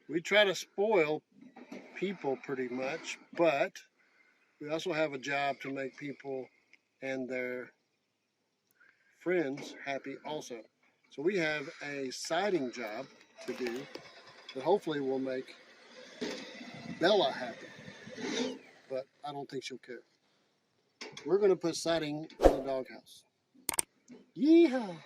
We try to spoil people pretty much, but we also have a job to make people and their friends happy also. So we have a siding job to do that hopefully will make Bella happy, but I don't think she'll care. We're going to put siding on the doghouse. Yeehaw!